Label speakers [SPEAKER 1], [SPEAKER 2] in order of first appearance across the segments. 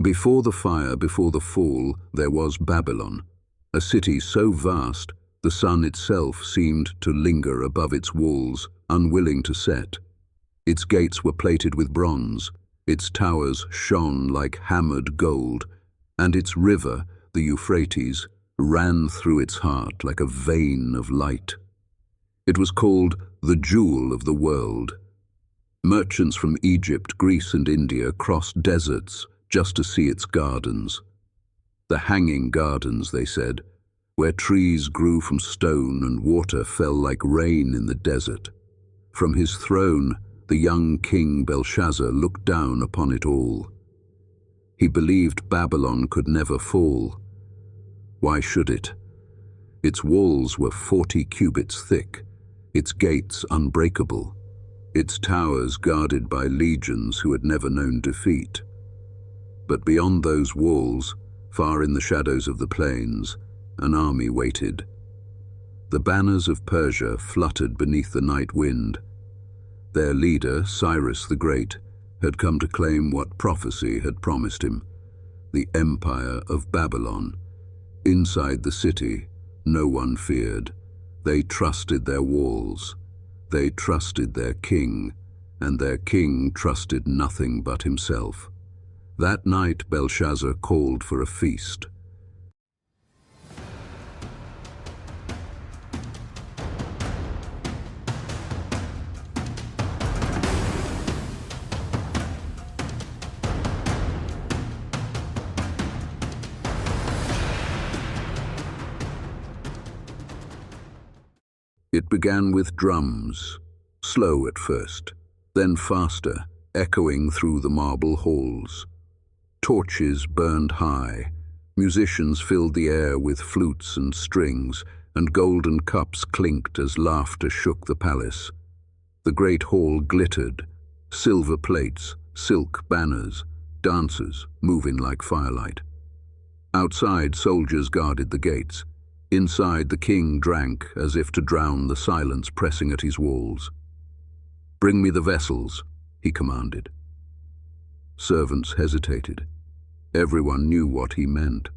[SPEAKER 1] Before the fire, before the fall, there was Babylon, a city so vast the sun itself seemed to linger above its walls, unwilling to set. Its gates were plated with bronze, its towers shone like hammered gold, and its river, the Euphrates, ran through its heart like a vein of light. It was called the jewel of the world. Merchants from Egypt, Greece, and India crossed deserts just to see its gardens. The hanging gardens, they said, where trees grew from stone and water fell like rain in the desert. From his throne, the young king Belshazzar looked down upon it all. He believed Babylon could never fall. Why should it? Its walls were 40 cubits thick, its gates unbreakable, its towers guarded by legions who had never known defeat. But beyond those walls, far in the shadows of the plains, an army waited. The banners of Persia fluttered beneath the night wind. Their leader, Cyrus the Great, had come to claim what prophecy had promised him, the empire of Babylon. Inside the city, no one feared. They trusted their walls. They trusted their king, and their king trusted nothing but himself. That night Belshazzar called for a feast. It began with drums, slow at first, then faster, echoing through the marble halls. Torches burned high, musicians filled the air with flutes and strings, and golden cups clinked as laughter shook the palace. The great hall glittered, silver plates, silk banners, dancers moving like firelight. Outside, soldiers guarded the gates. Inside, the king drank as if to drown the silence pressing at his walls. "Bring me the vessels," he commanded. Servants hesitated. Everyone knew what he meant.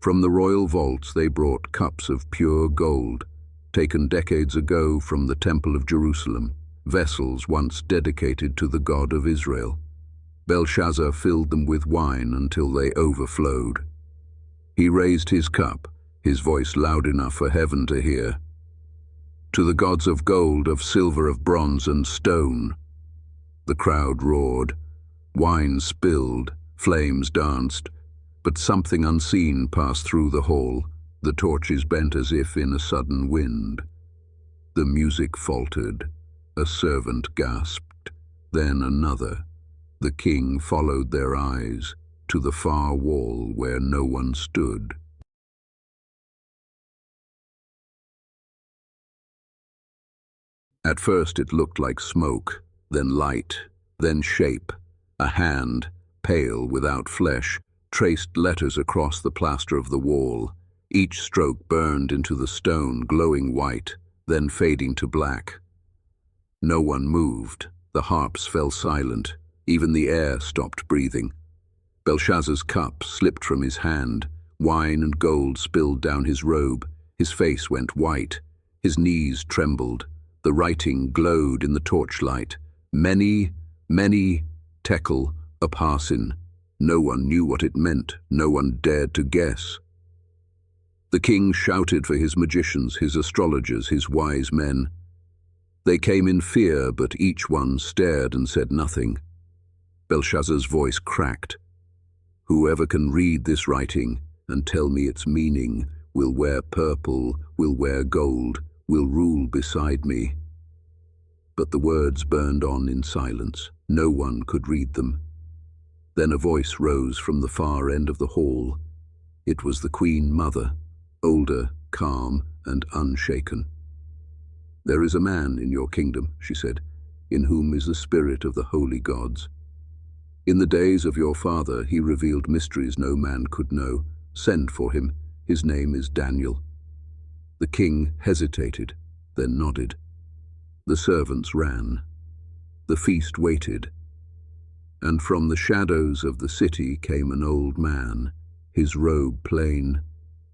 [SPEAKER 1] From the royal vaults they brought cups of pure gold, taken decades ago from the Temple of Jerusalem, vessels once dedicated to the God of Israel. Belshazzar filled them with wine until they overflowed. He raised his cup, his voice loud enough for heaven to hear. "To the gods of gold, of silver, of bronze, and stone." The crowd roared. Wine spilled, flames danced, but something unseen passed through the hall, the torches bent as if in a sudden wind. The music faltered. A servant gasped, then another. The king followed their eyes to the far wall where no one stood. At first it looked like smoke, then light, then shape. A hand, pale without flesh, traced letters across the plaster of the wall. Each stroke burned into the stone, glowing white, then fading to black. No one moved. The harps fell silent. Even the air stopped breathing. Belshazzar's cup slipped from his hand. Wine and gold spilled down his robe. His face went white. His knees trembled. The writing glowed in the torchlight. Mene, Mene, Tekel, Upharsin. No one knew what it meant. No one dared to guess. The king shouted for his magicians, his astrologers, his wise men. They came in fear, but each one stared and said nothing. Belshazzar's voice cracked. "Whoever can read this writing and tell me its meaning will wear purple, will wear gold, will rule beside me." But the words burned on in silence. No one could read them. Then a voice rose from the far end of the hall. It was the Queen Mother, older, calm, and unshaken. "There is a man in your kingdom," she said, "in whom is the spirit of the holy gods. In the days of your father he revealed mysteries no man could know. Send for him. His name is Daniel." The king hesitated, then nodded. The servants ran. The feast waited. And from the shadows of the city came an old man, his robe plain,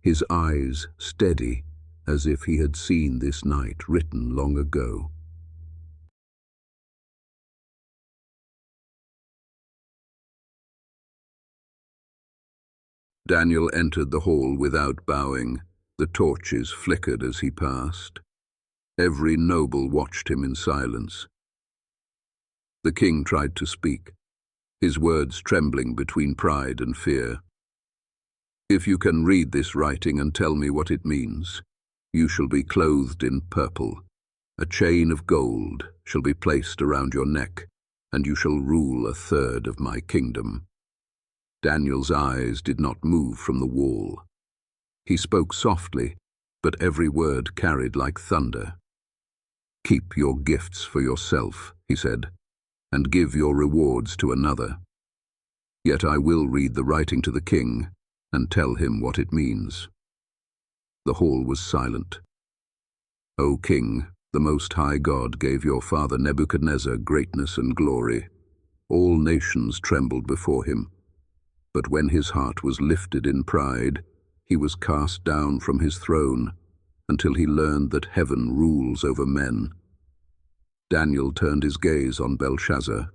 [SPEAKER 1] his eyes steady, as if he had seen this night written long ago. Daniel entered the hall without bowing. The torches flickered as he passed. Every noble watched him in silence. The king tried to speak, his words trembling between pride and fear. "If you can read this writing and tell me what it means, you shall be clothed in purple. A chain of gold shall be placed around your neck, and you shall rule a third of my kingdom." Daniel's eyes did not move from the wall. He spoke softly, but every word carried like thunder. "Keep your gifts for yourself," he said, "and give your rewards to another. Yet I will read the writing to the king and tell him what it means." The hall was silent. "O king, the Most High God gave your father Nebuchadnezzar greatness and glory. All nations trembled before him. But when his heart was lifted in pride, he was cast down from his throne until he learned that heaven rules over men." Daniel turned his gaze on Belshazzar.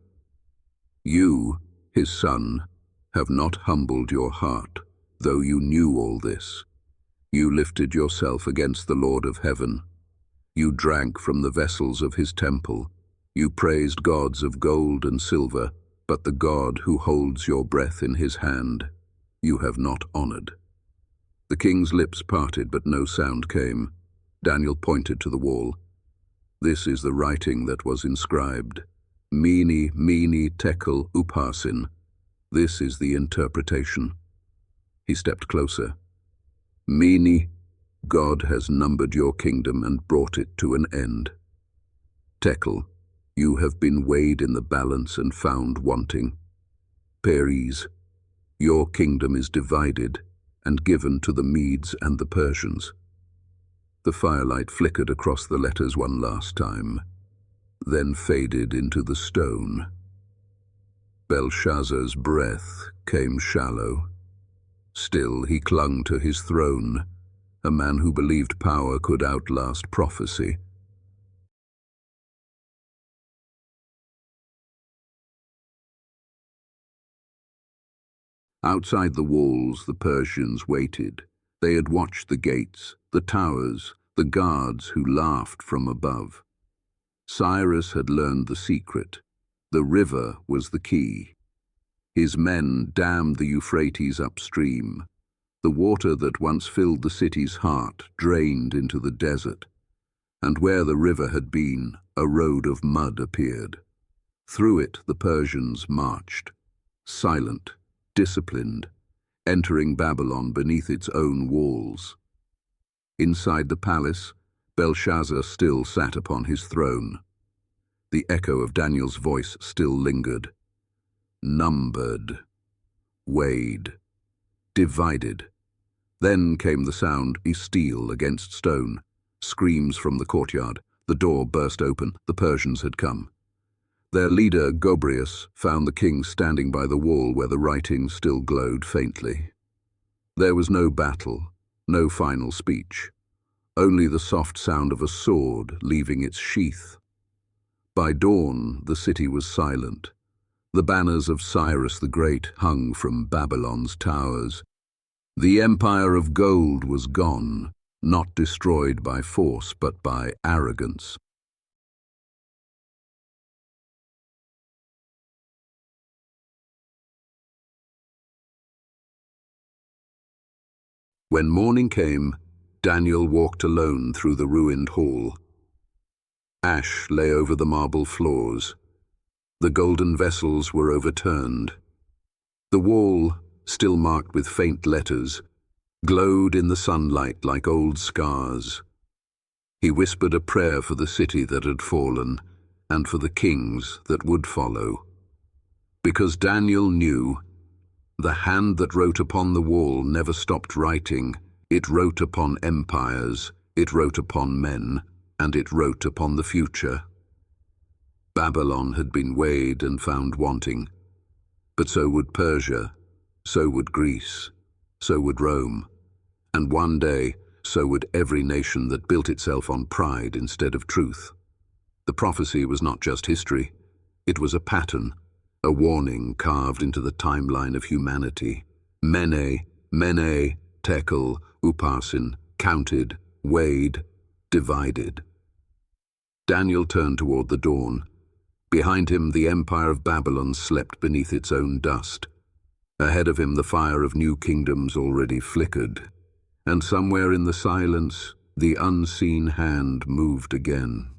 [SPEAKER 1] "You, his son, have not humbled your heart, though you knew all this. You lifted yourself against the Lord of heaven. You drank from the vessels of his temple. You praised gods of gold and silver, but the God who holds your breath in his hand, you have not honored." The king's lips parted, but no sound came. Daniel pointed to the wall. "This is the writing that was inscribed. Mene, Mene, Tekel, Upharsin. This is the interpretation." He stepped closer. "Mene, God has numbered your kingdom and brought it to an end. Tekel, you have been weighed in the balance and found wanting. Peres, your kingdom is divided and given to the Medes and the Persians." The firelight flickered across the letters one last time, then faded into the stone. Belshazzar's breath came shallow. Still he clung to his throne, a man who believed power could outlast prophecy. Outside the walls, the Persians waited. They had watched the gates, the towers, the guards who laughed from above. Cyrus had learned the secret. The river was the key. His men dammed the Euphrates upstream. The water that once filled the city's heart drained into the desert, and where the river had been, a road of mud appeared. Through it the Persians marched, silent, disciplined, entering Babylon beneath its own walls. Inside the palace, Belshazzar still sat upon his throne. The echo of Daniel's voice still lingered. Numbered, weighed, divided. Then came the sound of steel against stone, screams from the courtyard. The door burst open. The Persians had come. Their leader, Gobryas, found the king standing by the wall where the writing still glowed faintly. There was no battle, no final speech, only the soft sound of a sword leaving its sheath. By dawn, the city was silent. The banners of Cyrus the Great hung from Babylon's towers. The empire of gold was gone, not destroyed by force but by arrogance. When morning came, Daniel walked alone through the ruined hall. Ash lay over the marble floors. The golden vessels were overturned. The wall, still marked with faint letters, glowed in the sunlight like old scars. He whispered a prayer for the city that had fallen and for the kings that would follow. Because Daniel knew, the hand that wrote upon the wall never stopped writing. It wrote upon empires, it wrote upon men, and it wrote upon the future. Babylon had been weighed and found wanting. But so would Persia, so would Greece, so would Rome, and one day, so would every nation that built itself on pride instead of truth. The prophecy was not just history, it was a pattern, a warning carved into the timeline of humanity. Mene, Mene, Tekel, Upharsin, counted, weighed, divided. Daniel turned toward the dawn. Behind him, the empire of Babylon slept beneath its own dust. Ahead of him, the fire of new kingdoms already flickered. And somewhere in the silence, the unseen hand moved again.